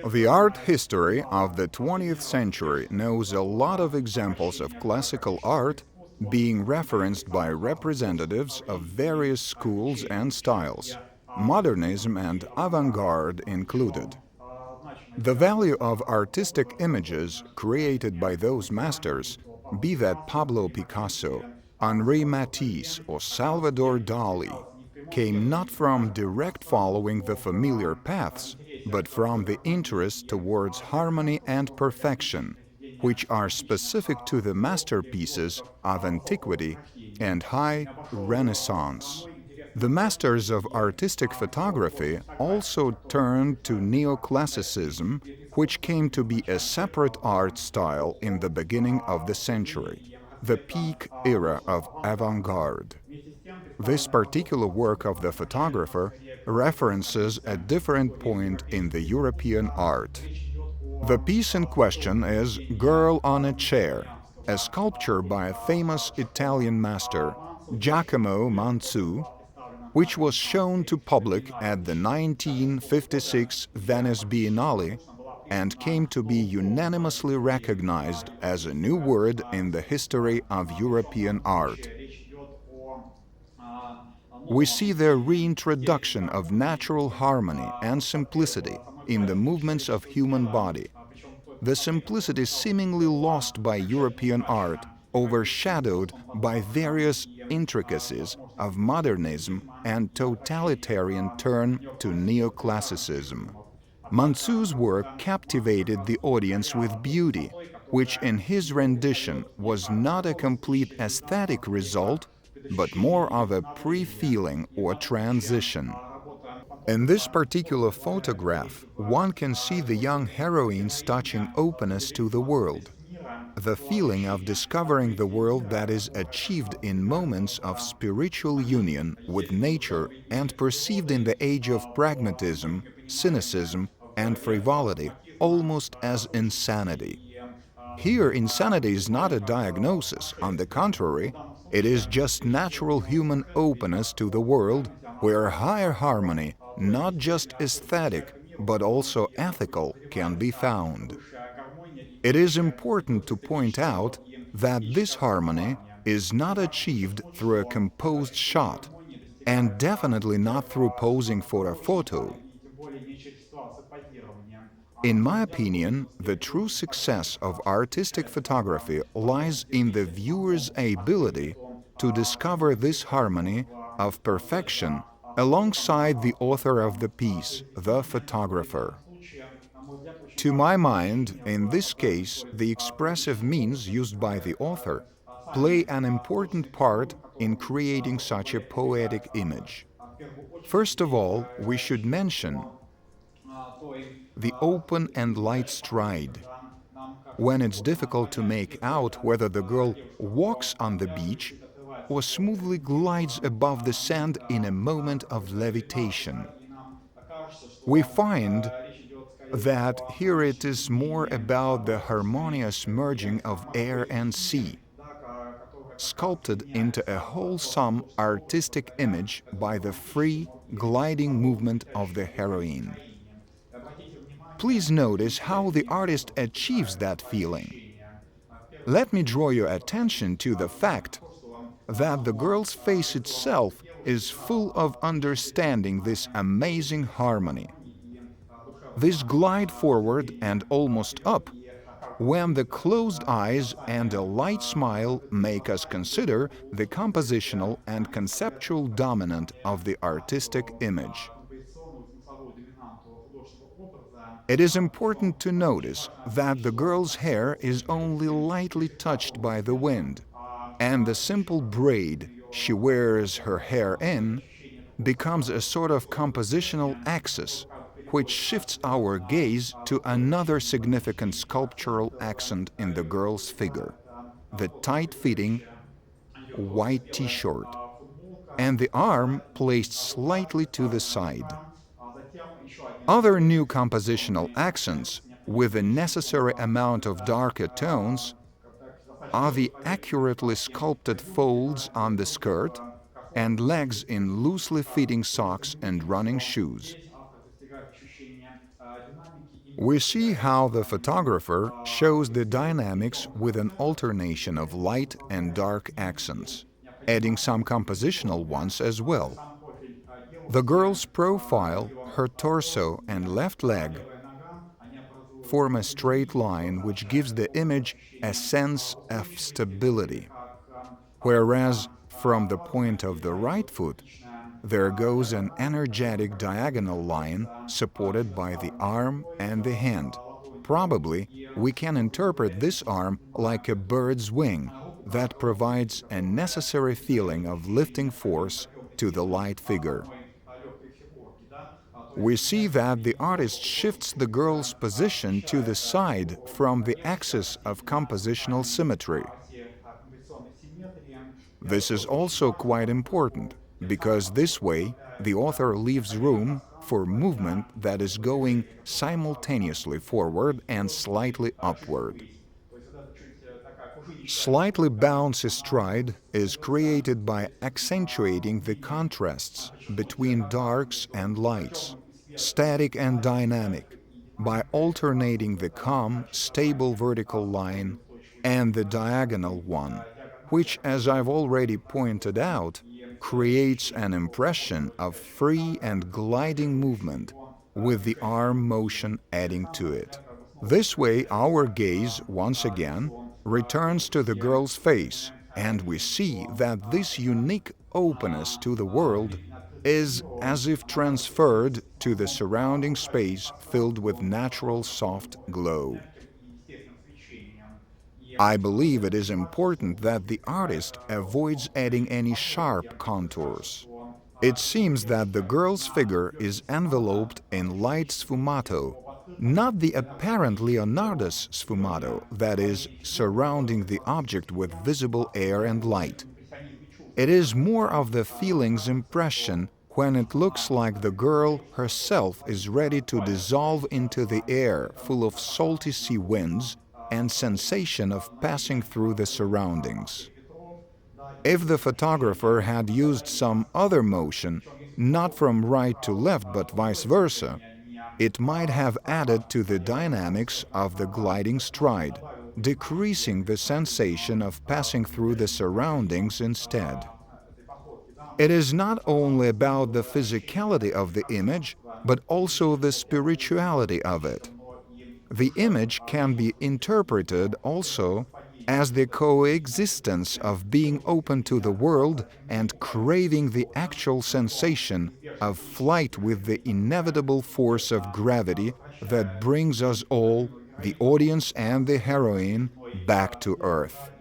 The art history of the 20th century knows a lot of examples of classical art being referenced by representatives of various schools and styles, modernism and avant-garde included. The value of artistic images created by those masters, be that Pablo Picasso, Henri Matisse or Salvador Dali, came not from direct following the familiar paths, but from the interest towards harmony and perfection, which are specific to the masterpieces of antiquity and high Renaissance. The masters of artistic photography also turned to neoclassicism, which came to be a separate art style in the beginning of the century, the peak era of avant-garde. This particular work of the photographer references a different point in the European art. The piece in question is Girl on a Chair, a sculpture by a famous Italian master, Giacomo Manzu, which was shown to public at the 1956 Venice Biennale and came to be unanimously recognized as a new word in the history of European art. We see the reintroduction of natural harmony and simplicity in the movements of human body. The simplicity seemingly lost by European art, overshadowed by various intricacies of modernism and totalitarian turn to neoclassicism. Manzu's work captivated the audience with beauty, which in his rendition was not a complete aesthetic result, but more of a pre-feeling or transition. In this particular photograph, one can see the young heroines touching openness to the world, the feeling of discovering the world that is achieved in moments of spiritual union with nature and perceived in the age of pragmatism, cynicism, and frivolity almost as insanity. Here, insanity is not a diagnosis. On the contrary, it is just natural human openness to the world, where higher harmony, not just aesthetic, but also ethical, can be found. It is important to point out that this harmony is not achieved through a composed shot, and definitely not through posing for a photo. In my opinion, the true success of artistic photography lies in the viewer's ability to discover this harmony of perfection alongside the author of the piece, the photographer. To my mind, in this case, the expressive means used by the author play an important part in creating such a poetic image. First of all, we should mention the open and light stride, when it's difficult to make out whether the girl walks on the beach or smoothly glides above the sand in a moment of levitation. We find that here it is more about the harmonious merging of air and sea, sculpted into a wholesome artistic image by the free, gliding movement of the heroine. Please notice how the artist achieves that feeling. Let me draw your attention to the fact that the girl's face itself is full of understanding this amazing harmony. This glide forward and almost up, when the closed eyes and a light smile make us consider the compositional and conceptual dominant of the artistic image. It is important to notice that the girl's hair is only lightly touched by the wind, and the simple braid she wears her hair in becomes a sort of compositional axis, which shifts our gaze to another significant sculptural accent in the girl's figure, the tight-fitting white t-shirt, and the arm placed slightly to the side. Other new compositional accents, with the necessary amount of darker tones, are the accurately sculpted folds on the skirt and legs in loosely fitting socks and running shoes. We see how the photographer shows the dynamics with an alternation of light and dark accents, adding some compositional ones as well. The girl's profile, her torso and left leg form a straight line which gives the image a sense of stability, whereas from the point of the right foot there goes an energetic diagonal line supported by the arm and the hand. Probably we can interpret this arm like a bird's wing that provides a necessary feeling of lifting force to the light figure. We see that the artist shifts the girl's position to the side from the axis of compositional symmetry. This is also quite important, because this way the author leaves room for movement that is going simultaneously forward and slightly upward. Slightly bouncy stride is created by accentuating the contrasts between darks and lights, static and dynamic, by alternating the calm, stable vertical line and the diagonal one, which, as I've already pointed out, creates an impression of free and gliding movement, with the arm motion adding to it. This way, our gaze, once again, returns to the girl's face, and we see that this unique openness to the world is as if transferred to the surrounding space filled with natural soft glow. I believe it is important that the artist avoids adding any sharp contours. It seems that the girl's figure is enveloped in light sfumato, not the apparent Leonardo's sfumato, that is, surrounding the object with visible air and light. It is more of the feeling's impression when it looks like the girl herself is ready to dissolve into the air full of salty sea winds and sensation of passing through the surroundings. If the photographer had used some other motion, not from right to left but vice versa, it might have added to the dynamics of the gliding stride, decreasing the sensation of passing through the surroundings instead. It is not only about the physicality of the image, but also the spirituality of it. The image can be interpreted also as the coexistence of being open to the world and craving the actual sensation of flight with the inevitable force of gravity that brings us all, the audience and the heroine, back to Earth.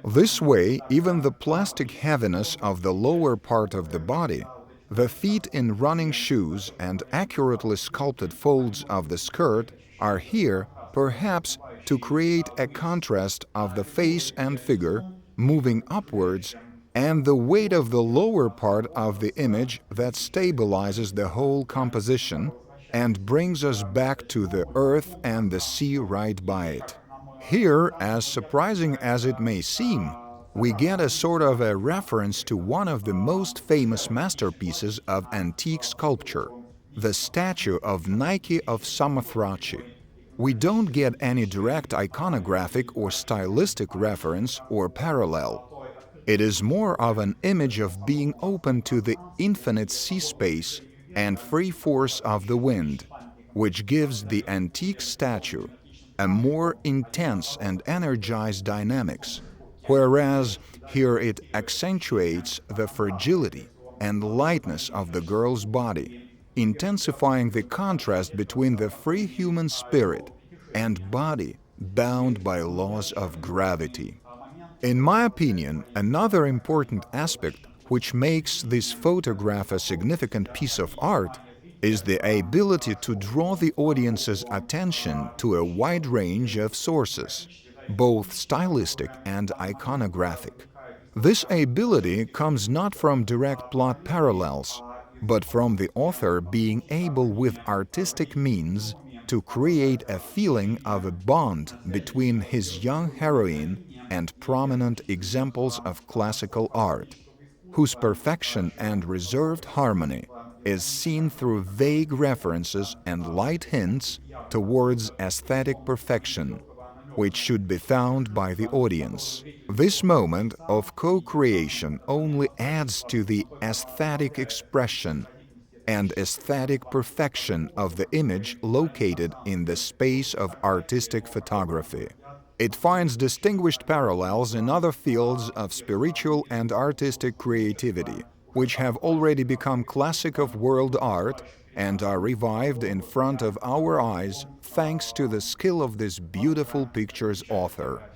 This way, even the plastic heaviness of the lower part of the body, the feet in running shoes and accurately sculpted folds of the skirt are here perhaps to create a contrast of the face and figure moving upwards and the weight of the lower part of the image that stabilizes the whole composition and brings us back to the earth and the sea right by it. Here, as surprising as it may seem, we get a sort of a reference to one of the most famous masterpieces of antique sculpture, the statue of Nike of Samothrace. We don't get any direct iconographic or stylistic reference or parallel. It is more of an image of being open to the infinite sea space and free force of the wind, which gives the antique statue a more intense and energized dynamics, whereas here it accentuates the fragility and lightness of the girl's body, intensifying the contrast between the free human spirit and body bound by laws of gravity. In my opinion, another important aspect which makes this photograph a significant piece of art is the ability to draw the audience's attention to a wide range of sources, both stylistic and iconographic. This ability comes not from direct plot parallels, but from the author being able with artistic means to create a feeling of a bond between his young heroine and prominent examples of classical art, whose perfection and reserved harmony is seen through vague references and light hints towards aesthetic perfection, which should be found by the audience. This moment of co-creation only adds to the aesthetic expression and aesthetic perfection of the image located in the space of artistic photography. It finds distinguished parallels in other fields of spiritual and artistic creativity, which have already become classic of world art and are revived in front of our eyes thanks to the skill of this beautiful picture's author.